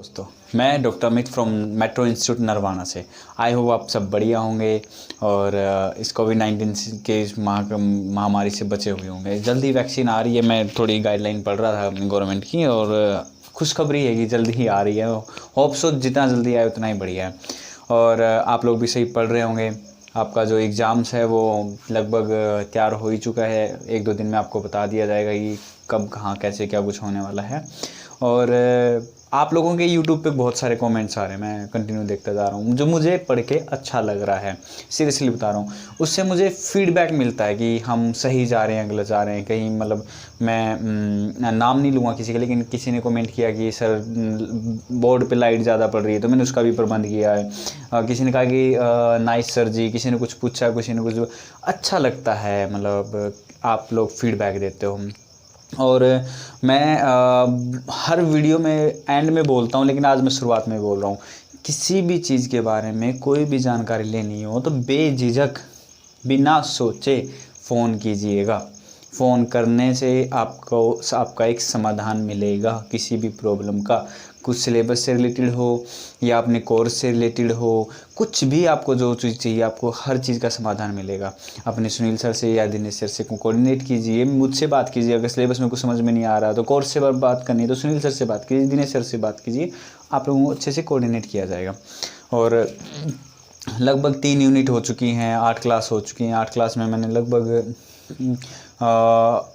दोस्तों, मैं doctor Amit from metro institute Narwana से। आई होप आप सब बढ़िया होंगे और इस कोविड-19 के इस महामारी से बचे हुए होंगे। जल्दी वैक्सीन आ रही है। मैं थोड़ी गाइडलाइन पढ़ रहा था अपनी गवर्नमेंट की और खुशखबरी है कि जल्दी ही आ रही है। होप सो जितना जल्दी आए उतना ही बढ़िया है। और आप लोग भी सही पढ़ रहे होंगे। आपका जो एग्ज़ाम्स है वो लगभग तैयार हो ही चुका है। 1-2 दिन में आपको बता दिया जाएगा कि कब कहाँ कैसे क्या कुछ होने वाला है। और आप लोगों के यूट्यूब पे बहुत सारे कमेंट्स आ रहे हैं, मैं कंटिन्यू देखता जा रहा हूँ, जो मुझे पढ़ के अच्छा लग रहा है। सीरियसली बता रहा हूँ, उससे मुझे फीडबैक मिलता है कि हम सही जा रहे हैं गलत जा रहे हैं। कहीं मतलब मैं नाम नहीं लूँगा किसी का, लेकिन किसी ने कमेंट किया कि सर बोर्ड पे लाइट ज़्यादा पड़ रही है, तो मैंने उसका भी प्रबंध किया है। किसी ने कहा कि नाइस सर जी, किसी ने कुछ पूछा, किसी ने कुछ। अच्छा लगता है मतलब आप लोग फीडबैक देते हो। और मैं हर वीडियो में एंड में बोलता हूँ, लेकिन आज मैं शुरुआत में बोल रहा हूँ, किसी भी चीज़ के बारे में कोई भी जानकारी लेनी हो तो बेझिझक बिना सोचे फ़ोन कीजिएगा। फ़ोन करने से आपका एक समाधान मिलेगा किसी भी प्रॉब्लम का। कुछ सिलेबस से रिलेटेड हो या अपने कोर्स से रिलेटेड हो, कुछ भी आपको जो चीज़ चाहिए, आपको हर चीज़ का समाधान मिलेगा। अपने सुनील सर से या दिनेश सर से कोऑर्डिनेट कीजिए, मुझसे बात कीजिए। अगर सिलेबस में कुछ समझ में नहीं आ रहा तो कोर्स से बात करनी है तो सुनील सर से बात कीजिए, दिनेश सर से बात कीजिए। आप लोगों को अच्छे से कोऑर्डिनेट किया जाएगा। और लगभग 3 यूनिट हो चुकी हैं, 8 क्लास हो चुकी हैं। 8 क्लास में मैंने लगभग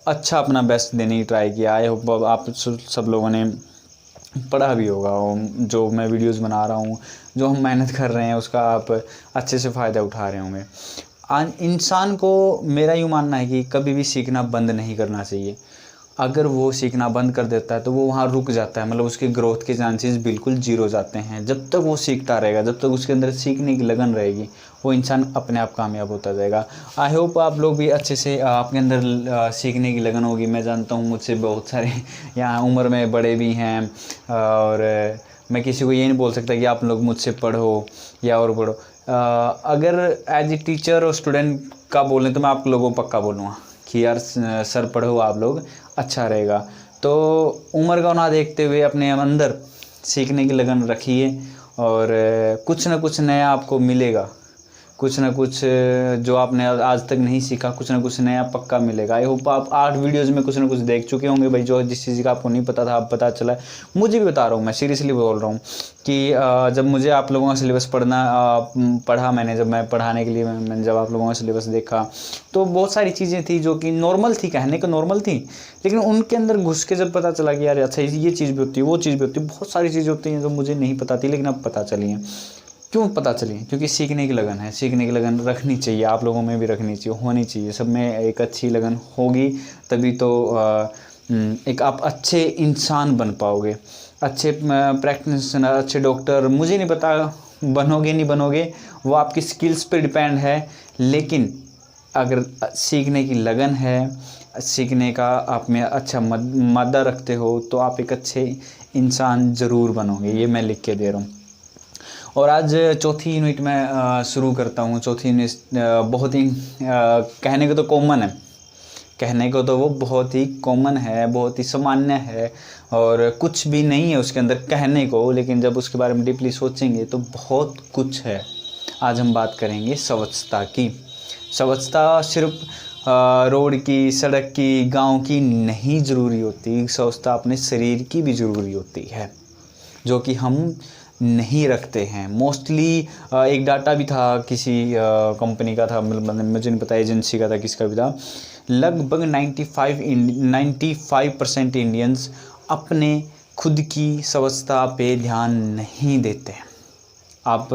अच्छा अपना बेस्ट देने की ट्राई किया। आई होप आप सब लोगों ने पढ़ा भी होगा। जो मैं वीडियोस बना रहा हूँ, जो हम मेहनत कर रहे हैं, उसका आप अच्छे से फ़ायदा उठा रहे होंगे। इंसान को मेरा यूँ मानना है कि कभी भी सीखना बंद नहीं करना चाहिए। अगर वो सीखना बंद कर देता है तो वो वहाँ रुक जाता है, मतलब उसके ग्रोथ के चांसेस बिल्कुल जीरो जाते हैं। जब तक वो सीखता रहेगा, जब तक उसके अंदर सीखने की लगन रहेगी, वो इंसान अपने आप कामयाब होता जाएगा। आई होप आप लोग भी अच्छे से आपके अंदर सीखने की लगन होगी। मैं जानता हूँ मुझसे बहुत सारे यहाँ उम्र में बड़े भी हैं और मैं किसी को ये नहीं बोल सकता कि आप लोग मुझसे पढ़ो या और पढ़ो। अगर एज ए टीचर और स्टूडेंट का बोलें तो मैं आप लोगों को पक्का बोलूँगा कि यार सर पढ़ो आप लोग, अच्छा रहेगा। तो उम्र का ना देखते हुए अपने अंदर सीखने की लगन रखिए और कुछ ना कुछ नया आपको मिलेगा। कुछ ना कुछ जो आपने आज तक नहीं सीखा, कुछ ना कुछ नया पक्का मिलेगा। आई होप आप 8 वीडियोज़ में कुछ ना कुछ देख चुके होंगे भाई। जो जिस चीज़ का आपको नहीं पता था अब पता चला है। मुझे भी बता रहा हूँ, मैं सीरियसली बोल रहा हूँ कि जब मुझे आप लोगों का सिलेबस पढ़ा मैंने, जब मैं पढ़ाने के लिए मैंने जब आप लोगों का सिलेबस देखा तो बहुत सारी चीज़ें थी जो कि नॉर्मल थी, कहने को नॉर्मल थी, लेकिन उनके अंदर घुस के जब पता चला कि यार अच्छा ये चीज़ भी होती है, वो चीज़ भी होती है। बहुत सारी चीज़ें होती हैं जो मुझे नहीं पता थी, लेकिन अब पता चली हैं। क्यों पता चली? क्योंकि सीखने की लगन है। सीखने की लगन रखनी चाहिए, आप लोगों में भी रखनी चाहिए, होनी चाहिए। सब में एक अच्छी लगन होगी तभी तो एक आप अच्छे इंसान बन पाओगे, अच्छे प्रैक्टिशनर, अच्छे डॉक्टर। मुझे नहीं पता बनोगे नहीं बनोगे, वो आपकी स्किल्स पे डिपेंड है, लेकिन अगर सीखने की लगन है, सीखने का आप में अच्छा मादा रखते हो तो आप एक अच्छे इंसान ज़रूर बनोगे। ये मैं लिख के दे रहा हूँ। और आज चौथी यूनिट में शुरू करता हूँ। चौथी यूनिट बहुत ही कहने को तो कॉमन है, कहने को तो वो बहुत ही कॉमन है, बहुत ही सामान्य है और कुछ भी नहीं है उसके अंदर कहने को, लेकिन जब उसके बारे में डीपली सोचेंगे तो बहुत कुछ है। आज हम बात करेंगे स्वच्छता की। स्वच्छता सिर्फ रोड की, सड़क की, गांव की नहीं ज़रूरी होती। स्वच्छता अपने शरीर की भी ज़रूरी होती है, जो कि हम नहीं रखते हैं मोस्टली। एक डाटा भी था किसी कंपनी का था, मतलब मुझे नहीं पता एजेंसी का था, किसका भी था। लगभग 95% इंडियंस अपने खुद की स्वच्छता पे ध्यान नहीं देते हैं। आप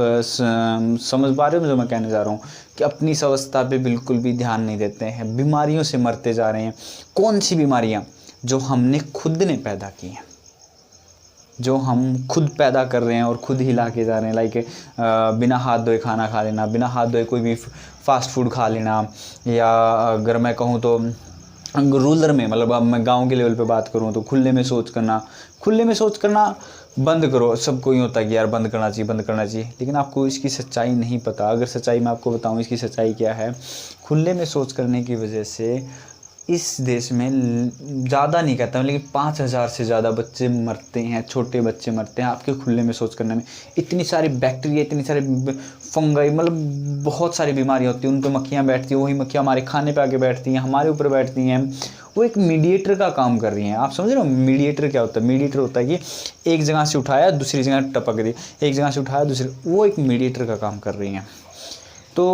समझ पा रहे हो जो मैं कहने जा रहा हूँ कि अपनी स्वच्छता पे बिल्कुल भी ध्यान नहीं देते हैं। बीमारियों से मरते जा रहे हैं। कौन सी बीमारियाँ? जो हमने खुद ने पैदा की हैं, जो हम खुद पैदा कर रहे हैं और खुद ही ला के जा रहे हैं। लाइक बिना हाथ धोए खाना खा लेना, बिना हाथ धोए कोई भी फास्ट फूड खा लेना, या अगर मैं कहूँ तो रूरल में, मतलब अब मैं गांव के लेवल पे बात करूँ तो खुले में शौच करना बंद करो। सबको ही होता है कि यार बंद करना चाहिए, लेकिन आपको इसकी सच्चाई नहीं पता। अगर सच्चाई मैं आपको बताऊँ इसकी सच्चाई क्या है, खुले में शौच करने की वजह से इस देश में ज़्यादा नहीं कहता हूँ, लेकिन 5,000 से ज़्यादा बच्चे मरते हैं, छोटे बच्चे मरते हैं आपके खुले में शौच करने में। इतनी सारी बैक्टीरिया, इतनी सारी फंगाई, मतलब बहुत सारी बीमारियाँ होती हैं, उन पर मक्खियाँ बैठती हैं, वही मक्खियाँ हमारे खाने पे आके बैठती हैं, हमारे ऊपर बैठती हैं। वो एक मीडिएटर का काम कर रही हैं। आप समझ रहे हो मीडिएटर क्या होता है? मीडिएटर होता है कि एक जगह से उठाया दूसरी जगह टपक दी, एक जगह से उठाया दूसरी, वो एक मीडिएटर का काम कर रही हैं। तो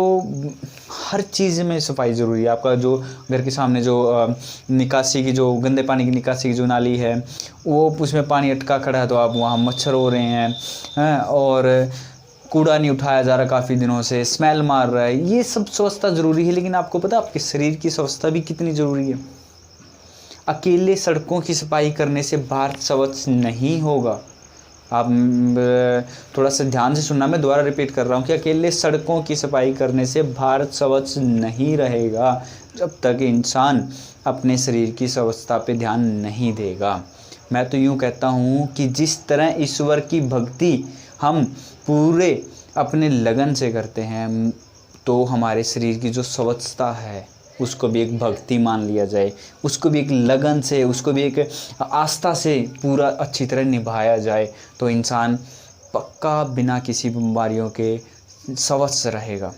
हर चीज़ में सफाई ज़रूरी है। आपका जो घर के सामने जो निकासी की, जो गंदे पानी की निकासी की जो नाली है, वो उसमें पानी अटका खड़ा है, तो आप वहाँ मच्छर हो रहे हैं, और कूड़ा नहीं उठाया जा रहा काफ़ी दिनों से, स्मेल मार रहा है। ये सब स्वच्छता ज़रूरी है, लेकिन आपको पता है आपके शरीर की स्वच्छता भी कितनी ज़रूरी है। अकेले सड़कों की सफाई करने से भारत स्वच्छ नहीं होगा। आप थोड़ा सा ध्यान से सुनना, मैं दोबारा रिपीट कर रहा हूँ कि अकेले सड़कों की सफाई करने से भारत स्वच्छ नहीं रहेगा जब तक इंसान अपने शरीर की स्वच्छता पे ध्यान नहीं देगा। मैं तो यूँ कहता हूँ कि जिस तरह ईश्वर की भक्ति हम पूरे अपने लगन से करते हैं, तो हमारे शरीर की जो स्वच्छता है उसको भी एक भक्ति मान लिया जाए, उसको भी एक लगन से, उसको भी एक आस्था से पूरा अच्छी तरह निभाया जाए, तो इंसान पक्का बिना किसी बीमारियों के स्वस्थ रहेगा।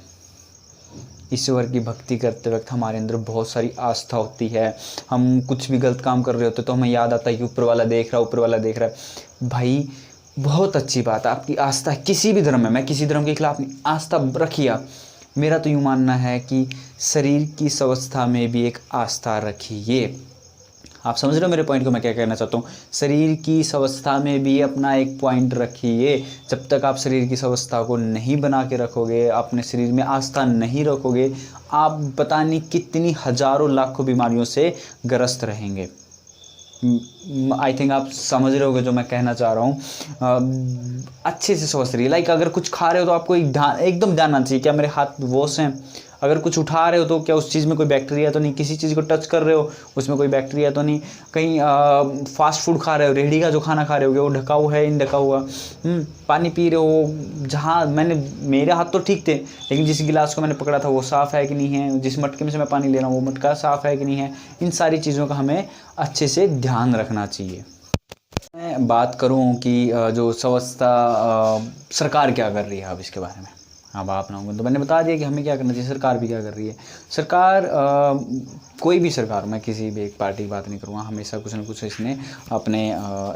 ईश्वर की भक्ति करते वक्त हमारे अंदर बहुत सारी आस्था होती है। हम कुछ भी गलत काम कर रहे होते तो हमें याद आता है कि ऊपर वाला देख रहा है, ऊपर वाला देख रहा है। भाई बहुत अच्छी बात है, आपकी आस्था किसी भी धर्म में, मैं किसी धर्म के खिलाफ नहीं, आस्था रखिए। मेरा तो यूँ मानना है कि शरीर की स्वस्थता में भी एक आस्था रखिए। आप समझ रहे हो मेरे पॉइंट को मैं क्या कहना चाहता हूँ? शरीर की स्वस्थता में भी अपना एक पॉइंट रखिए। जब तक आप शरीर की स्वस्थता को नहीं बना के रखोगे, अपने शरीर में आस्था नहीं रखोगे, आप पता नहीं कितनी हज़ारों लाखों बीमारियों से ग्रस्त रहेंगे। आई थिंक आप समझ रहे होगे जो मैं कहना चाह रहा हूँ। अच्छे से स्वस्थ रहिए। लाइक अगर कुछ खा रहे हो तो आपको एकदम ध्यान आना चाहिए, क्या मेरे हाथ वॉश हैं? अगर कुछ उठा रहे हो तो क्या उस चीज़ में कोई बैक्टीरिया तो नहीं? किसी चीज़ को टच कर रहे हो उसमें कोई बैक्टीरिया तो नहीं? कहीं फास्ट फूड खा रहे हो, रेहड़ी का जो खाना खा रहे हो वो ढका हुआ है, इन ढका हुआ? पानी पी रहे हो, जहाँ मेरे हाथ तो ठीक थे, लेकिन जिस गिलास को मैंने पकड़ा था वो साफ़ है कि नहीं है? जिस मटके में से मैं पानी ले रहा हूँ वो मटका साफ़ है कि नहीं है? इन सारी चीज़ों का हमें अच्छे से ध्यान रखना चाहिए। मैं बात करूं कि जो स्वच्छता सरकार क्या कर रही है अब इसके बारे में, अब आप ना तो मैंने बता दिया कि हमें क्या करना चाहिए, सरकार भी क्या कर रही है। सरकार कोई भी सरकार, मैं किसी भी एक पार्टी की बात नहीं करूँगा, हमेशा कुछ ना कुछ इसने अपने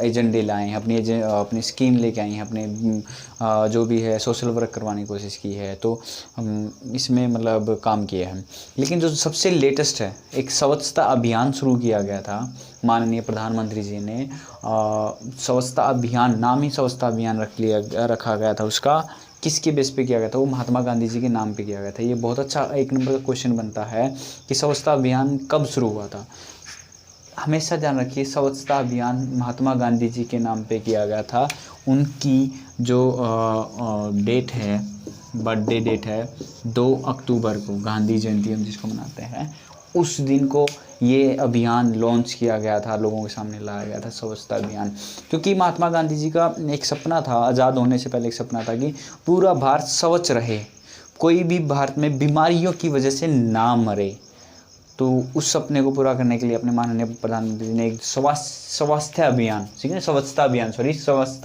एजेंडे लाए हैं, अपनी स्कीम लेके आई हैं, अपने जो भी है सोशल वर्क करवाने की कोशिश की है, तो इसमें मतलब काम किया है। लेकिन जो सबसे लेटेस्ट है, एक स्वच्छता अभियान शुरू किया गया था माननीय प्रधानमंत्री जी ने। स्वच्छता अभियान, नाम ही स्वच्छता अभियान रखा गया था उसका। किसके बेस पे किया गया था? वो महात्मा गांधी जी के नाम पे किया गया था। ये बहुत अच्छा एक नंबर का क्वेश्चन बनता है कि स्वच्छता अभियान कब शुरू हुआ था। हमेशा ध्यान रखिए, स्वच्छता अभियान महात्मा गांधी जी के नाम पे किया गया था। उनकी जो डेट है, बर्थडे डेट है 2 अक्टूबर को, गांधी जयंती हम जिसको मनाते हैं, उस दिन को ये अभियान लॉन्च किया गया था, लोगों के सामने लाया गया था स्वच्छता अभियान। क्योंकि महात्मा गांधी जी का एक सपना था, आज़ाद होने से पहले एक सपना था कि पूरा भारत स्वच्छ रहे, कोई भी भारत में बीमारियों की वजह से ना मरे। तो उस सपने को पूरा करने के लिए अपने माननीय प्रधानमंत्री जी ने एक स्वच्छता अभियान, ठीक है, स्वच्छता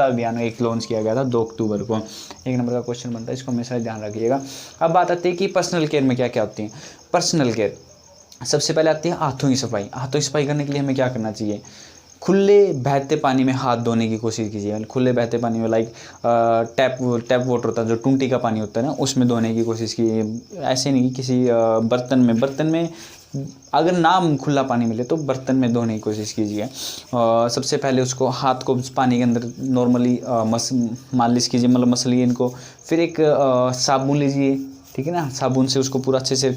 अभियान एक लॉन्च किया गया था 2 अक्टूबर को। एक नंबर का क्वेश्चन बनता है, इसको हमेशा ध्यान रखिएगा। अब बात आती है कि पर्सनल केयर में क्या क्या होती है। पर्सनल केयर सबसे पहले आती है हाथों की सफाई। हाथों की सफाई करने के लिए हमें क्या करना चाहिए? खुले बहते पानी में हाथ धोने की कोशिश कीजिए। खुले बहते पानी में, लाइक टैप वाटर होता है, जो टूंटी का पानी होता है ना, उसमें धोने की कोशिश कीजिए। ऐसे नहीं किसी बर्तन में अगर ना खुला पानी मिले तो बर्तन में धोने की कोशिश कीजिए। सबसे पहले उसको हाथ को पानी के अंदर नॉर्मली मालिश कीजिए, मतलब मसलिए इनको। फिर एक साबुन लीजिए, ठीक है ना, साबुन से उसको पूरा अच्छे से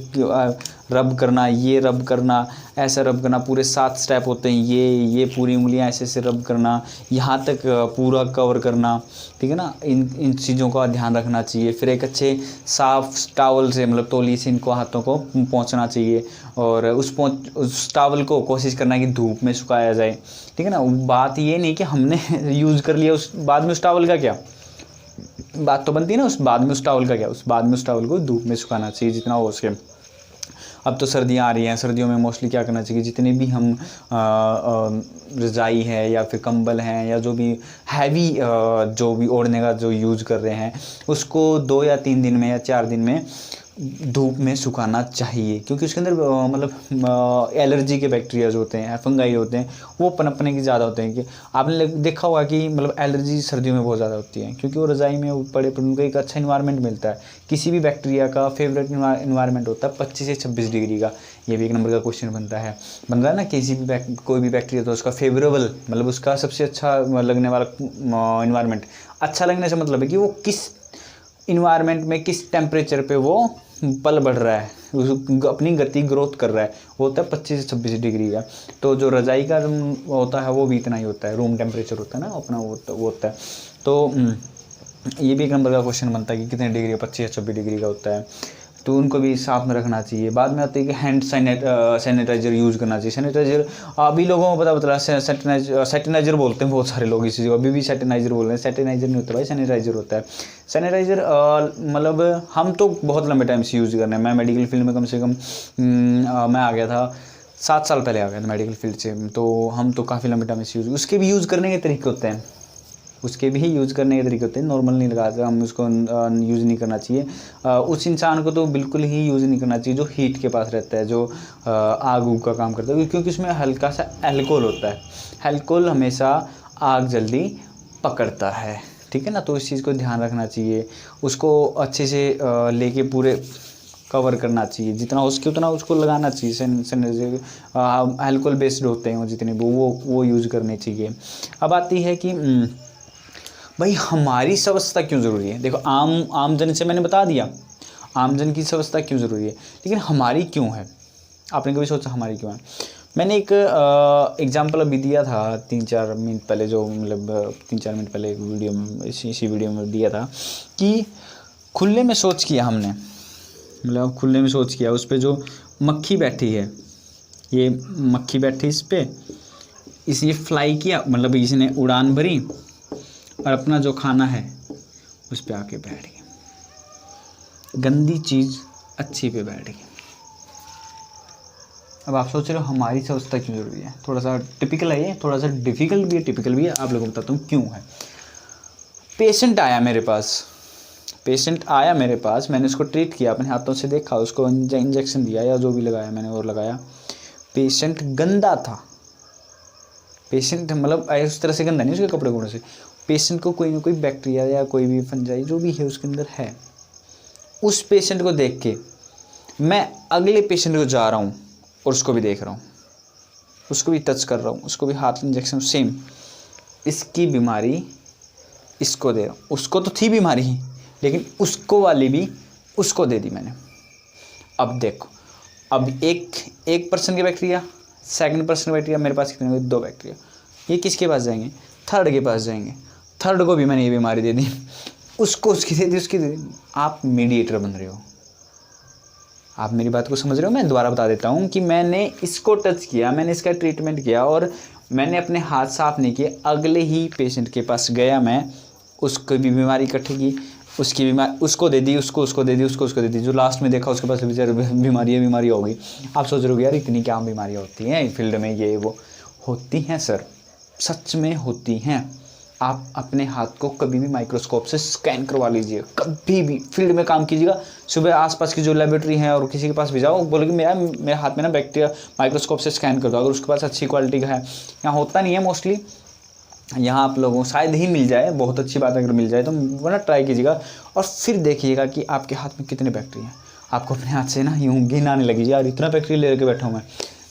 रब करना, ये रब करना, ऐसा रब करना, पूरे 7 स्टेप होते हैं, ये पूरी उंगलियां ऐसे से रब करना, यहाँ तक पूरा कवर करना, ठीक है ना। इन चीज़ों का ध्यान रखना चाहिए। फिर एक अच्छे साफ टॉवल से, मतलब तौली से इनको हाथों को पोंछना चाहिए, और उस टॉवल को कोशिश करना है कि धूप में सुखाया जाए, ठीक है ना। बात ये नहीं कि हमने यूज़ कर लिया उस बाद में उस टॉवल का क्या, बात तो बनती है ना, उस बाद में उस टॉवल का क्या, उस बाद में उस टॉवल को धूप में सुखाना चाहिए जितना हो सके। अब तो सर्दियाँ आ रही हैं, सर्दियों में मोस्टली क्या करना चाहिए, जितने भी हम रज़ाई है या फिर कंबल हैं या जो भी हैवी जो भी ओढ़ने का जो यूज़ कर रहे हैं, उसको 2 या 3 दिन में या 4 दिन में धूप में सुखाना चाहिए, क्योंकि उसके अंदर मतलब एलर्जी के बैक्टीरियाज होते हैं, फंगाई होते हैं, वो पनपने की ज़्यादा होते हैं। कि आपने देखा होगा कि मतलब एलर्जी सर्दियों में बहुत ज़्यादा होती है, क्योंकि वो रज़ाई में पड़े पर उनको एक अच्छा इन्वायरमेंट मिलता है। किसी भी बैक्टीरिया का फेवरेट इन्वायरमेंट होता है 25 से 26 डिग्री का। ये भी एक नंबर का क्वेश्चन बन रहा है ना, किसी भी कोई भी बैक्टीरिया तो उसका फेवरेबल मतलब उसका सबसे अच्छा लगने वाला इन्वायरमेंट। अच्छा लगने से मतलब है कि वो किस इन्वायरमेंट में किस टेम्परेचर पे वो पल बढ़ रहा है, अपनी गति ग्रोथ कर रहा है, वो होता है 25 से 26 डिग्री का। तो जो रज़ाई का होता है वो भी इतना ही होता है, रूम टेम्परेचर होता है ना अपना, वो होता है। तो ये भी एक नंबर का क्वेश्चन बनता है कि कितने डिग्री, 25 या 26 डिग्री का होता है, तो उनको भी साथ में रखना चाहिए। बाद में आती है कि हैंड सैनिटाइज़र यूज़ करना चाहिए। सैनिटाइज़र अभी लोगों को पता सैनिटाइज़र बोलते हैं बहुत सारे लोग, इसी को अभी भी सैनिटाइज़र बोल रहे हैं। सैनिटाइज़र नहीं होता भाई, सैनिटाइज़र होता है। सैनिटाइज़र मतलब हम तो बहुत लंबे टाइम से यूज़ कर रहे हैं। मैं मेडिकल फील्ड में कम से कम मैं आ गया था 7 साल पहले आ गया था मेडिकल फील्ड से, तो हम तो काफ़ी लंबे टाइम से उसके भी यूज़ करने के तरीके होते हैं, उसके भी यूज़ करने के तरीके होते हैं। नॉर्मल नहीं लगाते हम उसको, यूज़ नहीं करना चाहिए। उस इंसान को तो बिल्कुल ही यूज़ नहीं करना चाहिए जो हीट के पास रहता है, जो आग उग का काम करता है, क्योंकि उसमें हल्का सा अल्कोहल होता है। अल्कोहल हमेशा आग जल्दी पकड़ता है, ठीक है ना। तो इस चीज़ को ध्यान रखना चाहिए। उसको अच्छे से लेके पूरे कवर करना चाहिए, जितना हो सके उतना उसको लगाना चाहिए। सैनिटाइजर अल्कोहल बेस्ड होते हैं जितने वो यूज़ करने चाहिए। अब आती है कि भाई हमारी स्वच्छता क्यों ज़रूरी है। देखो आमजन से मैंने बता दिया आमजन की स्वच्छता क्यों ज़रूरी है, लेकिन हमारी क्यों है। आपने कभी सोचा हमारी क्यों है। मैंने एक एग्जांपल अभी दिया था 3-4 मिनट पहले, जो मतलब 3-4 मिनट पहले एक वीडियो में इसी वीडियो में दिया था कि खुले में सोच किया हमने, मतलब खुले में सोच किया। उस पर जो मक्खी बैठी है, ये मक्खी बैठी इस पर, ये फ्लाई किया, मतलब इसने उड़ान भरी और अपना जो खाना है उस पे आके बैठ गए। गंदी चीज़ अच्छी पे बैठ गई। अब आप सोच रहे हो हमारी स्वच्छता क्यों ज़रूरी है। थोड़ा सा टिपिकल है ये, थोड़ा सा डिफ़िकल्ट भी है, टिपिकल भी है। आप लोगों को बताता हूँ क्यों है। पेशेंट आया मेरे पास, मैंने उसको ट्रीट किया, अपने हाथों से देखा, उसको इंजेक्शन दिया या जो भी लगाया मैंने और लगाया। पेशेंट गंदा था। पेशेंट मतलब उस तरह से गंदा नहीं, उसके कपड़े वपड़े से। पेशेंट को कोई ना कोई बैक्टीरिया या कोई भी फंजाई जो भी है उसके अंदर है। उस पेशेंट को देख के मैं अगले पेशेंट को जा रहा हूँ और उसको भी देख रहा हूँ, उसको भी टच कर रहा हूँ, उसको भी हाथ इंजेक्शन सेम। इसकी बीमारी इसको दे रहा हूँ। उसको तो थी बीमारी ही, लेकिन उसको वाली भी उसको दे दी मैंने। अब देखो, अब एक पर्सन के बैक्टीरिया, सेकंड पर्सन बैक्टीरिया, मेरे पास कितने हुए 2 बैक्टीरिया। ये किसके पास जाएंगे, थर्ड के पास जाएंगे। थर्ड को भी मैंने ये बीमारी दे दी, उसको उसकी दे दी, उसकी दे दी। आप मीडिएटर बन रहे हो। आप मेरी बात को समझ रहे हो। मैं दोबारा बता देता हूँ कि मैंने इसको टच किया, मैंने इसका ट्रीटमेंट किया और मैंने अपने हाथ साफ नहीं किए, अगले ही पेशेंट के पास गया मैं, उसको भी बीमारी इकट्ठी की, उसकी बीमारी उसको दे दी, उसको दे दी, उसको दे दी। जो लास्ट में देखा उसके पास बेचारे बीमारी हो गई। आप सोच रहे हो यार इतनी क्या बीमारियाँ होती हैं फील्ड में, ये वो होती हैं सर, सच में होती हैं। आप अपने हाथ को कभी भी माइक्रोस्कोप से स्कैन करवा लीजिए, कभी भी फील्ड में काम कीजिएगा। सुबह आसपास की जो लेबोरेटरी है और किसी के पास भी जाओ, बोलोगे मेरे हाथ में ना बैक्टीरिया माइक्रोस्कोप से स्कैन कर दो। अगर उसके पास अच्छी क्वालिटी का है, यहाँ होता नहीं है मोस्टली, यहाँ आप लोगों शायद ही मिल जाए, बहुत अच्छी बात है अगर मिल जाए तो वो ना ट्राई कीजिएगा और फिर देखिएगा कि आपके हाथ में कितने बैक्टीरिया हैं। आपको अपने हाथ से ना यूँ घिन आने लगी, यार इतना बैक्टीरिया ले के बैठा हूँ मैं।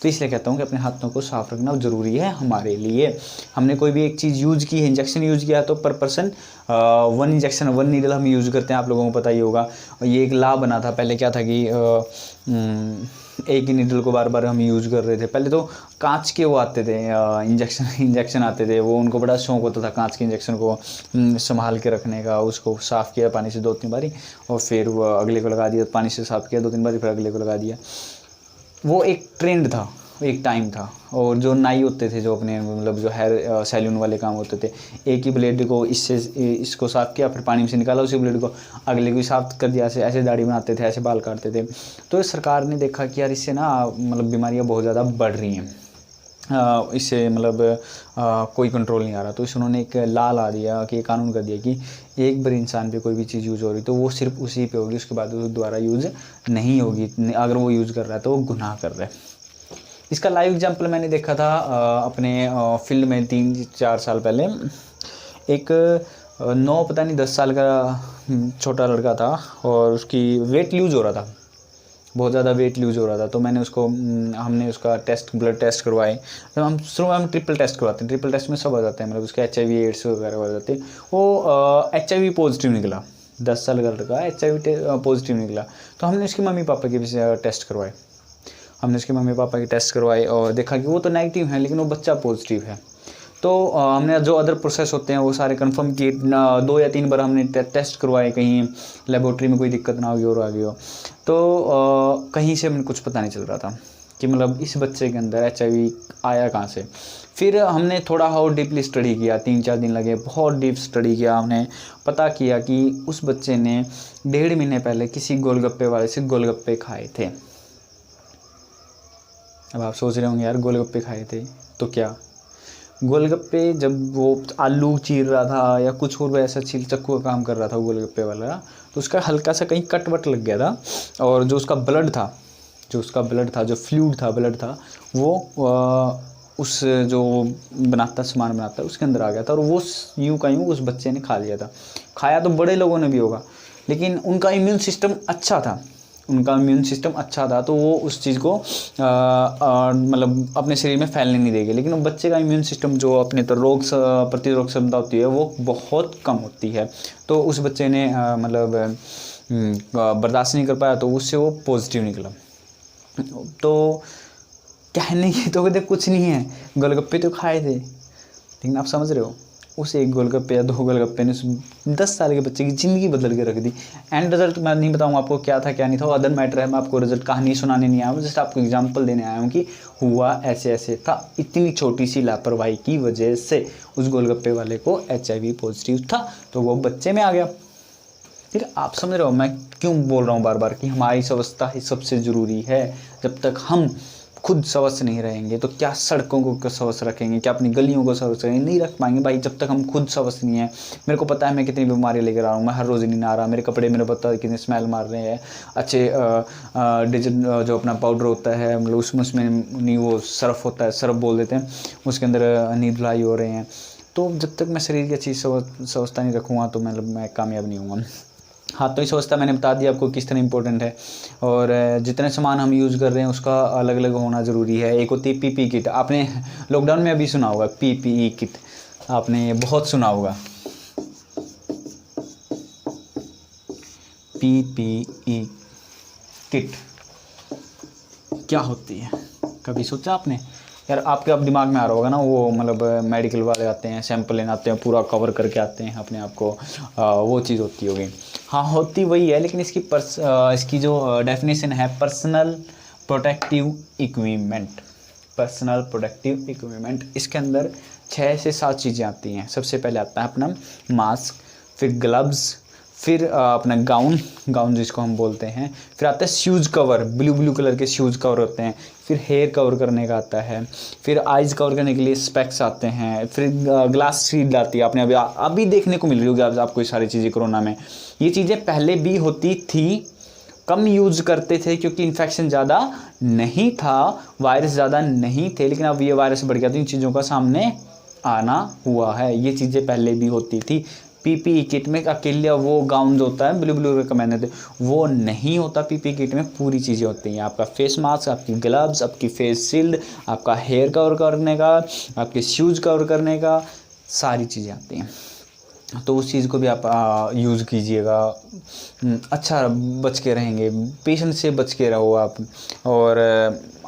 तो इसलिए कहता हूँ कि अपने हाथों को साफ़ रखना ज़रूरी है हमारे लिए। हमने कोई भी एक चीज़ यूज़ की है, इंजेक्शन यूज़ किया है, तो पर पर्सन 1 इंजेक्शन 1 नीडल हम यूज़ करते हैं। आप लोगों को पता ही होगा। और ये एक लॉ बना था पहले, क्या था कि एक ही नीडल को बार बार हम यूज़ कर रहे थे। पहले तो कांच के वो आते थे इंजेक्शन आते थे, वो उनको बड़ा शौक होता था कांच के इंजेक्शन को संभाल के रखने का। उसको साफ़ किया पानी से 2-3 बारी और फिर वो अगले को लगा दिया, पानी से साफ़ किया 2-3 बारी, फिर अगले को लगा दिया। वो एक ट्रेंड था, एक टाइम था, और जो नाई होते थे जो अपने मतलब जो हेयर सैलून वाले काम होते थे, एक ही ब्लेड को इससे इसको साफ़ किया, फिर पानी में से निकाला उसी ब्लेड को, अगले को साफ़ कर दिया, ऐसे दाढ़ी बनाते थे, ऐसे बाल काटते थे। तो सरकार ने देखा कि यार इससे ना मतलब बीमारियाँ बहुत ज़्यादा बढ़ रही हैं, इससे मतलब कोई कंट्रोल नहीं आ रहा। तो इस उन्होंने एक ला ला दिया कि कानून कर दिया कि एक बार इंसान पे कोई भी चीज़ यूज़ हो रही तो वो सिर्फ उसी पे होगी, उसके बाद वो दोबारा यूज़ नहीं होगी। अगर वो यूज़ कर रहा है तो वो गुनाह कर रहा है। इसका लाइव एग्जांपल मैंने देखा था अपने फील्ड में 3-4 साल पहले। एक 9 पता नहीं 10 साल का छोटा लड़का था, और उसकी वेट लूज़ हो रहा था, बहुत ज़्यादा वेट लूज़ हो रहा था। तो मैंने उसको हमने उसका ब्लड टेस्ट करवाए। तो हम शुरू में हम ट्रिपल टेस्ट करवाते हैं, ट्रिपल टेस्ट में सब आ जाते हैं, मतलब उसके HIV एड्स वगैरह हो जाते हैं। वो HIV पॉजिटिव निकला, 10 साल का लड़का HIV पॉजिटिव निकला। तो हमने उसके मम्मी पापा के भी टेस्ट करवाए, और देखा कि वो तो नेगेटिव है लेकिन वो बच्चा पॉजिटिव है। तो हमने जो अदर प्रोसेस होते हैं वो सारे कंफर्म किए, 2 या 3 बार हमने टेस्ट करवाए, कहीं लेबोरेटरी में कोई दिक्कत ना होगी और आ गई हो। तो कहीं से हमें कुछ पता नहीं चल रहा था कि मतलब इस बच्चे के अंदर HIV आया कहाँ से। फिर हमने थोड़ा और डीपली स्टडी किया, 3-4 दिन लगे, बहुत डीप स्टडी किया। हमने पता किया कि उस बच्चे ने 1.5 महीने पहले किसी गोलगप्पे वाले से गोलगप्पे खाए थे। अब आप सोच रहे होंगे यार गोलगप्पे खाए थे तो क्या, गोलगप्पे जब वो आलू चीर रहा था या कुछ और वैसा छील चक्कू का काम कर रहा था वो गोलगप्पे वाला, तो उसका हल्का सा कहीं कट वट लग गया था, और जो उसका ब्लड था, जो फ्लूइड था, ब्लड था, वो उस जो सामान बनाता है उसके अंदर आ गया था, और वो यूँ का यूँ उस बच्चे ने खा लिया था। खाया तो बड़े लोगों ने भी होगा, लेकिन उनका इम्यून सिस्टम अच्छा था, तो वो उस चीज़ को मतलब अपने शरीर में फैलने नहीं देगी। लेकिन वो बच्चे का इम्यून सिस्टम जो अपने तो प्रतिरोधक क्षमता होती है वो बहुत कम होती है। तो उस बच्चे ने मतलब बर्दाश्त नहीं कर पाया, तो उससे वो पॉजिटिव निकला। तो कहने की तो कुछ नहीं है, गोलगप्पे तो खाए थे, लेकिन आप समझ रहे हो उस एक गोलगप्पे या 2 गोलगप्पे ने 10 साल के बच्चे की ज़िंदगी बदल के रख दी। एंड रिजल्ट मैं नहीं बताऊंगा आपको क्या था क्या नहीं था, वो अदर मैटर है। मैं आपको रिजल्ट कहानी सुनाने नहीं आया हूँ, जस्ट आपको एग्जांपल देने आया हूँ कि हुआ ऐसे ऐसे था। इतनी छोटी सी लापरवाही की वजह से उस गोलगप्पे वाले को HIV पॉजिटिव था, तो वो बच्चे में आ गया। फिर आप समझ रहे हो मैं क्यों बोल रहा हूँ बार बार कि हमारी स्वस्थता ही सबसे ज़रूरी है। जब तक हम खुद स्वस्थ नहीं रहेंगे तो क्या सड़कों को स्वस्थ रखेंगे, क्या अपनी गलियों को स्वस्थ रखेंगे, नहीं रख पाएंगे भाई जब तक हम खुद स्वस्थ नहीं है। मेरे को पता है मैं कितनी बीमारी लेकर आ रहा हूँ, मैं हर रोज़ नहीं नहा रहा, मेरे कपड़े मेरे पता है कितने स्मेल मार रहे हैं, अच्छे जो अपना पाउडर होता है मतलब उसमें नहीं, वो सर्फ होता है, सर्फ बोल देते हैं, उसके अंदर नहीं धुलाई हो रहे हैं। तो जब तक मैं शरीर की अच्छी स्वस्थता नहीं रखूँगा तो मतलब मैं कामयाब नहीं होऊंगा। हाँ, तो इस अवस्था मैंने बता दिया आपको किस तरह इंपॉर्टेंट है, और जितने सामान हम यूज़ कर रहे हैं उसका अलग अलग होना ज़रूरी है। एक होती है PPE किट, आपने लॉकडाउन में अभी सुना होगा PPE किट, आपने बहुत सुना होगा। PPE किट क्या होती है, कभी सोचा आपने? यार आपके अब दिमाग में आ रहा होगा ना, वो मतलब मेडिकल वाले आते हैं, सैंपल लेने आते हैं, पूरा कवर करके आते हैं अपने आप को, वो चीज़ होती होगी। हाँ, होती वही है, लेकिन इसकी जो डेफिनेशन है पर्सनल प्रोटेक्टिव इक्विपमेंट। इसके अंदर 6 से 7 चीज़ें आती हैं। सबसे पहले आता है अपना मास्क, फिर ग्लव्स, फिर अपना गाउन जिसको हम बोलते हैं, फिर आता है शूज़ कवर, ब्लू कलर के शूज़ कवर होते हैं, फिर हेयर कवर करने का आता है, फिर आइज़ कवर करने के लिए स्पेक्स आते हैं, फिर ग्लास शील्ड आती है। आपने अभी देखने को मिल रही होगी आपको ये सारी चीज़ें कोरोना में। ये चीज़ें पहले भी होती थी, कम यूज़ करते थे क्योंकि इन्फेक्शन ज़्यादा नहीं था, वायरस ज़्यादा नहीं थे, लेकिन अब ये वायरस बढ़ गया तो इन चीज़ों का सामने आना हुआ है। ये चीज़ें पहले भी होती थी। PPE किट में अकेले वो गाउन जो होता है ब्लू का मैंने थे वो नहीं होता। PPE किट में पूरी चीज़ें होती हैं, आपका फेस मास्क, आपकी ग्लव्स, आपकी फेस शील्ड, आपका हेयर कवर करने का, आपके शूज़ कवर करने का, सारी चीज़ें आती हैं। तो उस चीज़ को भी आप यूज़ कीजिएगा, अच्छा बच के रहेंगे, पेशेंट से बच के रहो आप। और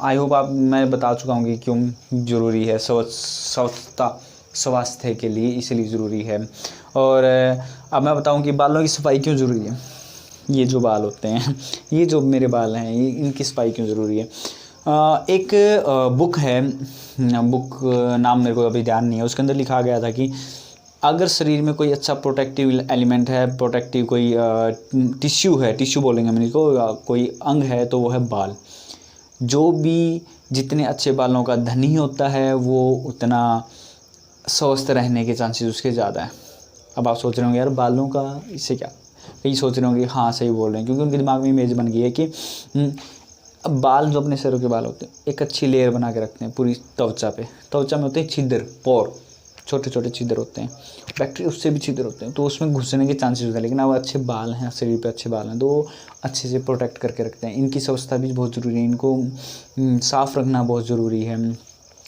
आई होप मैं बता चुका हूँ कि क्यों ज़रूरी है स्वच्छता स्वास्थ्य के लिए, इसलिए ज़रूरी है। और अब मैं बताऊं कि बालों की सफाई क्यों ज़रूरी है। ये जो बाल होते हैं, ये जो मेरे बाल हैं, ये इनकी सफाई क्यों ज़रूरी है। एक बुक है, बुक नाम मेरे को अभी ध्यान नहीं है, उसके अंदर लिखा गया था कि अगर शरीर में कोई अच्छा प्रोटेक्टिव एलिमेंट है, प्रोटेक्टिव कोई टिश्यू है, टिश्यू बोलेंगे हम इसको, कोई अंग है, तो वो है बाल। जो भी जितने अच्छे बालों का धनी होता है वो उतना स्वस्थ रहने के चांसेस उसके ज़्यादा है। अब आप सोच रहे होंगे यार बालों का इससे क्या, कई सोच रहे होंगे हाँ सही बोल रहे हैं, क्योंकि उनके दिमाग में इमेज बन गई है कि अब बाल जो अपने सरों के बाल होते हैं एक अच्छी लेयर बना के रखते हैं पूरी त्वचा पे। त्वचा में होते हैं छिद्र, पोर, छोटे छोटे छिद्र होते हैं, बैक्टीरिया उससे भी छिद्र होते हैं, तो उसमें घुसने के चांसेस होते हैं। लेकिन अब अच्छे बाल हैं, शरीर पे अच्छे बाल हैं, तो वो अच्छे से प्रोटेक्ट करके रखते हैं। इनकी स्वच्छता भी बहुत ज़रूरी है, इनको साफ़ रखना बहुत ज़रूरी है।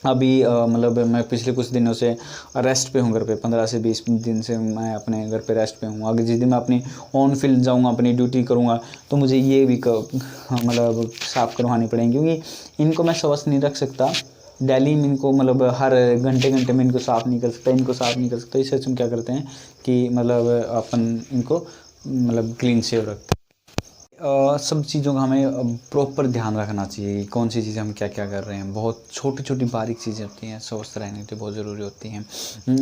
अभी मतलब मैं पिछले कुछ दिनों से रेस्ट पे हूँ घर पे, 15 से 20 दिन से मैं अपने घर पे रेस्ट पे हूँ। अगर जिस दिन मैं अपनी ऑन फील्ड जाऊँगा, अपनी ड्यूटी करूँगा, तो मुझे ये भी मतलब साफ़ करवानी पड़ेंगी, क्योंकि इनको मैं स्वच्छ नहीं रख सकता डेली में। इनको मतलब हर घंटे घंटे में इनको साफ़ नहीं कर सकता, इनको साफ़ नहीं कर सकता। इससे हम क्या करते हैं कि मतलब अपन इनको मतलब क्लीन शेव रखते हैं। सब चीज़ों का हमें प्रॉपर ध्यान रखना चाहिए, कौन सी चीज़ें हम क्या क्या कर रहे हैं। बहुत छोटी छोटी बारीक चीज़ें होती हैं, स्वस्थ रहने के लिए बहुत ज़रूरी होती हैं।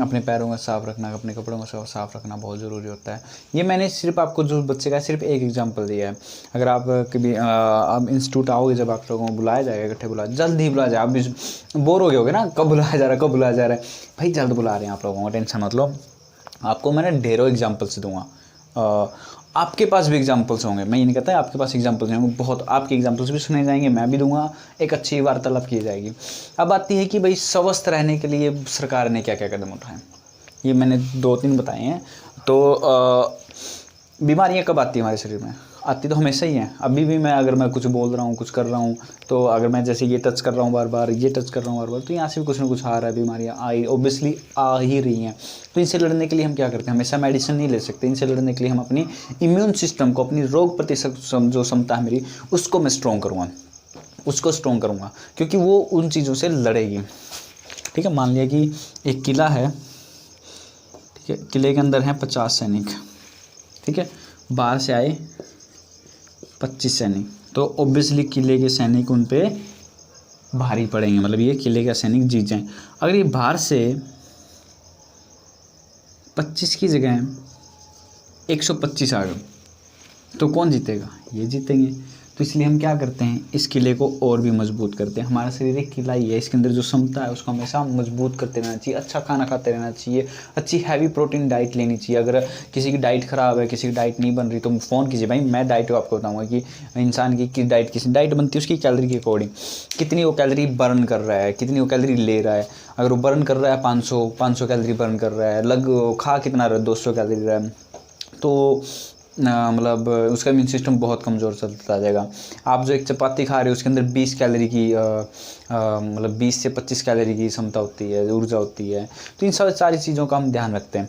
अपने पैरों का साफ़ रखना, अपने कपड़ों का साफ़ रखना बहुत ज़रूरी होता है। ये मैंने सिर्फ आपको जो बच्चे का सिर्फ एक एग्जांपल दिया है। अगर आप कभी आप इंस्टीट्यूट आओगे, जब आप लोगों को बुलाया जाएगा, इकट्ठे बुलाया, जल्द ही बुलाया जाए। आप भी बोर हो गए होगे ना, कब बुलाया जा रहा है, कब बुलाया जा रहा है। भाई जल्द बुला रहे हैं आप लोगों को, टेंशन मत लो। आपको मैंने ढेरों एग्जाम्पल्स दूंगा, आपके पास भी एग्जाम्पल्स होंगे। मैं ये नहीं कहता है आपके पास एग्जाम्पल्स होंगे, बहुत आपके एग्जाम्पल्स भी सुने जाएंगे, मैं भी दूंगा, एक अच्छी वार्तालाप की जाएगी। अब आती है कि भाई स्वस्थ रहने के लिए सरकार ने क्या क्या कदम उठाए। ये मैंने 2-3 बताए हैं। तो बीमारियाँ कब आती है हमारे शरीर में? आती तो हमेशा ही है। अभी भी मैं अगर मैं कुछ बोल रहा हूँ, कुछ कर रहा हूँ, तो अगर मैं जैसे ये टच कर रहा हूँ बार बार, ये टच कर रहा हूँ बार बार, तो यहाँ से भी कुछ ना कुछ आ रहा है। बीमारियाँ आई ऑब्वियसली आ ही रही हैं। तो इनसे लड़ने के लिए हम क्या करते हैं? हमेशा मेडिसिन नहीं ले सकते। इनसे लड़ने के लिए हम अपनी इम्यून सिस्टम को, अपनी रोग प्रतिशत जो क्षमता है मेरी, उसको मैं स्ट्रॉन्ग करूँगा, उसको स्ट्रॉन्ग करूँगा, क्योंकि वो उन चीज़ों से लड़ेगी। ठीक है, मान लिया कि एक किला है, ठीक है, किले के अंदर हैं 50 सैनिक, ठीक है, बाहर से आए 25 सैनिक, तो ऑब्वियसली किले के सैनिक उन पे भारी पड़ेंगे, मतलब ये किले का सैनिक जीत जाएं। अगर ये बाहर से 25 की जगह 125 आ गए, तो कौन जीतेगा? ये जीतेंगे। तो इसलिए हम क्या करते हैं, इस किले को और भी मजबूत करते हैं। हमारा शरीर एक किला ही है, इसके अंदर जो क्षमता है उसको हमेशा मजबूत करते रहना चाहिए। अच्छा खाना खाते रहना चाहिए, अच्छी हैवी प्रोटीन डाइट लेनी चाहिए। अगर किसी की डाइट ख़राब है, किसी की डाइट नहीं बन रही, तो फ़ोन कीजिए भाई, मैं डाइट आपको बताऊँगा कि इंसान की किस डाइट, किसी डाइट बनती है उसकी कैलोरी के अकॉर्डिंग, कितनी वो कैलोरी बर्न कर रहा है, कितनी वो कैलोरी ले रहा है। अगर वो बर्न कर रहा है 500 कैलोरी बर्न कर रहा है, खा कितना रहा है, 200 कैलोरी रहा है, तो मतलब उसका इम्यून सिस्टम बहुत कमज़ोर चलता जाएगा। आप जो एक चपाती खा रहे हो उसके अंदर 20 कैलोरी की मतलब 20 से 25 कैलोरी की क्षमता होती है, ऊर्जा होती है। तो इन सारी चीज़ों का हम ध्यान रखते हैं।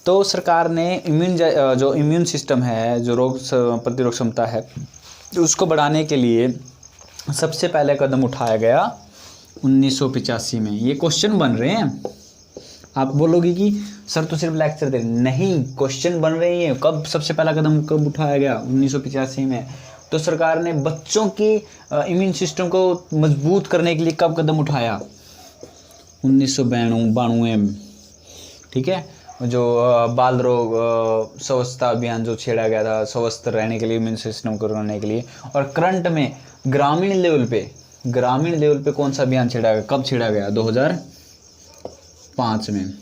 तो सरकार ने जो इम्यून सिस्टम है, जो रोग प्रतिरोधक क्षमता है, उसको बढ़ाने के लिए सबसे पहले कदम उठाया गया 1985 में। ये क्वेश्चन बन रहे हैं। आप बोलोगे कि सर तो सिर्फ लेक्चर दे, नहीं, क्वेश्चन बन रही हैं। कब सबसे पहला कदम कब उठाया गया? 1985 में। तो सरकार ने बच्चों की इम्यून सिस्टम को मजबूत करने के लिए कब कदम उठाया? 1992 में। ठीक है, जो बाल रोग स्वच्छता अभियान जो छेड़ा गया था, स्वस्थ रहने के लिए, इम्यून सिस्टम को करने के लिए। और करंट में ग्रामीण लेवल पे कौन सा अभियान छेड़ा गया, कब छेड़ा गया? 2005 में।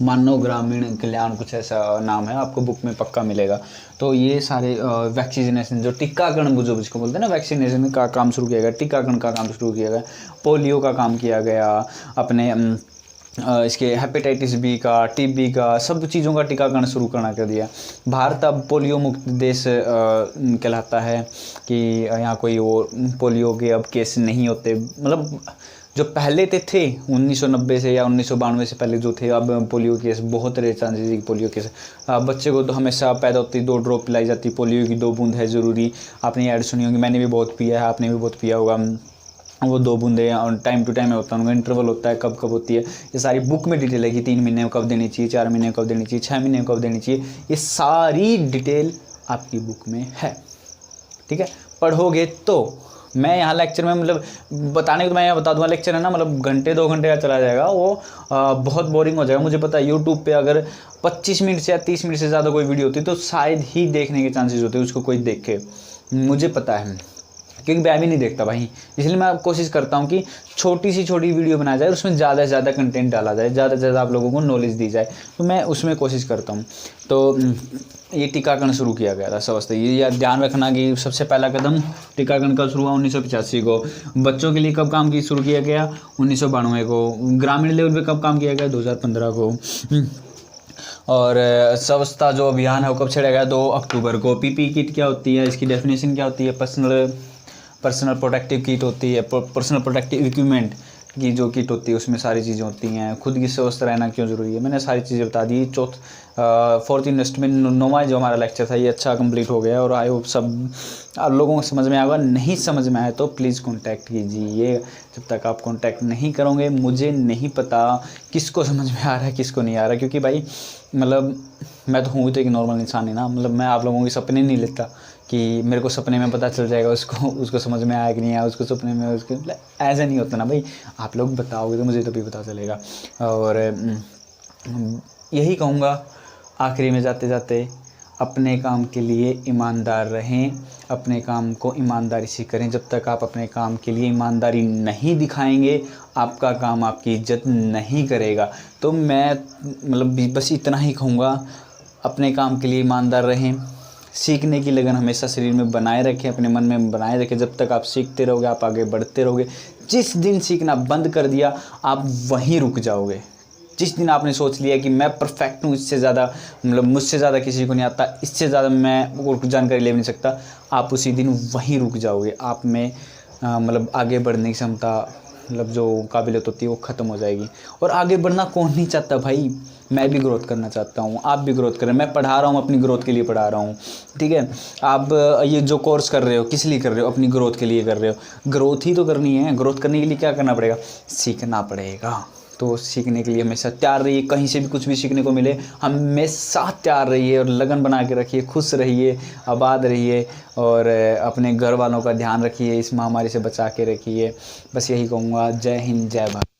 मानव ग्रामीण कल्याण, कुछ ऐसा नाम है, आपको बुक में पक्का मिलेगा। तो ये सारे वैक्सीनेशन, जो टीकाकरण जो जिसको बोलते हैं ना, वैक्सीनेशन का काम शुरू किया गया, टीकाकरण का काम शुरू किया गया, पोलियो का काम किया गया, अपने इसके हेपेटाइटिस बी का, टीबी का, सब चीज़ों का टीकाकरण शुरू करना कर दिया। भारत अब पोलियो मुक्त देश कहलाता है कि यहाँ कोई और पोलियो के अब केस नहीं होते। मतलब जो पहले थे 1990 से या 1992 से पहले जो थे, अब पोलियो केस बहुत रहे चांसेस कि पोलियो केस। बच्चे को तो हमेशा पैदा होती 2 ड्रॉप पिलाई जाती, पोलियो की 2 बूंद है ज़रूरी। आपने ऐड सुनी होगी, मैंने भी बहुत पिया है, आपने भी बहुत पिया होगा। वो 2 बूंदें और टाइम टू टाइम होता है, उनका इंटरवल होता है, कब कब होती है। ये सारी बुक में डिटेल है कि 3 महीने में कब देनी चाहिए, 4 महीने में कब देनी चाहिए, 6 महीने में कब देनी चाहिए। ये सारी डिटेल आपकी बुक में है। ठीक है, पढ़ोगे तो मैं यहाँ लेक्चर में मतलब बताने को तो मैं यहाँ बता दूँगा, लेक्चर है ना मतलब घंटे 2 घंटे का चला जाएगा, वो बहुत बोरिंग हो जाएगा। मुझे पता है यूट्यूब पे अगर 25 मिनट से या 30 मिनट से ज़्यादा कोई वीडियो होती है तो शायद ही देखने के चांसेस होते हैं उसको कोई देखे, मुझे पता है, क्योंकि मैं भी नहीं देखता भाई। इसलिए मैं कोशिश करता हूँ कि छोटी सी छोटी वीडियो बनाया जाए, उसमें ज़्यादा से ज़्यादा कंटेंट डाला जाए, ज़्यादा से ज़्यादा आप लोगों को नॉलेज दी जाए, तो मैं उसमें कोशिश करता हूँ। तो ये टीकाकरण शुरू किया गया था स्वास्थ्य, ये ध्यान रखना कि सबसे पहला कदम टीकाकरण कब शुरू हुआ, 1985 को। बच्चों के लिए कब काम की शुरू किया गया, 1992 को। ग्रामीण लेवल पे कब काम किया गया, 2015 को। और स्वच्छता जो अभियान है वो कब छेड़ा गया, 2 अक्टूबर को। पीपी किट क्या होती है, इसकी डेफिनेशन क्या होती है, पर्सनल प्रोटेक्टिव किट होती है, पर्सनल प्रोटेक्टिव इक्विपमेंट की जो किट होती है उसमें सारी चीज़ें होती हैं। खुद की स्वस्थ रहना क्यों ज़रूरी है, मैंने सारी चीज़ें बता दी। 4th इन्वेस्टमेंट 9वां जो हमारा लेक्चर था ये अच्छा कंप्लीट हो गया, और आई होप सब आप लोगों को समझ में आएगा। नहीं समझ में आए तो प्लीज़ कांटेक्ट कीजिए। जब तक आप कांटेक्ट नहीं करोगे मुझे नहीं पता किसको समझ में आ रहा है किसको नहीं आ रहा, क्योंकि भाई मतलब मैं तो हूँ तो एक नॉर्मल इंसान ही ना, मतलब मैं आप लोगों के सपने नहीं लेता कि मेरे को सपने में पता चल जाएगा उसको समझ में आया कि नहीं आया, उसको सपने में उसके मतलब ऐसा नहीं होता ना भाई। आप लोग बताओगे तो मुझे तभी पता चलेगा। और यही कहूँगा आखिरी में जाते जाते, अपने काम के लिए ईमानदार रहें, अपने काम को ईमानदारी से करें। जब तक आप अपने काम के लिए ईमानदारी नहीं दिखाएंगे आपका काम आपकी इज्जत नहीं करेगा। तो मैं मतलब बस इतना ही कहूँगा, अपने काम के लिए ईमानदार रहें, सीखने की लगन हमेशा शरीर में बनाए रखें, अपने मन में बनाए रखें। जब तक आप सीखते रहोगे आप आगे बढ़ते रहोगे। जिस दिन सीखना बंद कर दिया आप वहीं रुक जाओगे। जिस दिन आपने सोच लिया कि मैं परफेक्ट हूँ, इससे ज़्यादा मतलब मुझसे ज़्यादा किसी को नहीं आता, इससे ज़्यादा मैं और जानकारी ले नहीं सकता, आप उसी दिन वहीं रुक जाओगे। आप में मतलब आगे बढ़ने की क्षमता मतलब जो काबिलियत होती है वो ख़त्म हो जाएगी। और आगे बढ़ना कौन नहीं चाहता भाई, मैं भी ग्रोथ करना चाहता हूँ, आप भी ग्रोथ करें। मैं पढ़ा रहा हूँ अपनी ग्रोथ के लिए पढ़ा रहा हूँ, ठीक है। आप ये जो कोर्स कर रहे हो किस लिए कर रहे हो, अपनी ग्रोथ के लिए कर रहे हो। ग्रोथ ही तो करनी है, ग्रोथ करने के लिए क्या करना पड़ेगा, सीखना पड़ेगा। तो सीखने के लिए हमेशा तैयार रहिए, कहीं से भी कुछ भी सीखने को मिले हमेशा तैयार रहिए और लगन बना के रखिए। खुश रहिए, आबाद रहिए, और अपने घर वालों का ध्यान रखिए, इस महामारी से बचा के रखिए। बस यही कहूँगा। जय हिंद, जय भारत।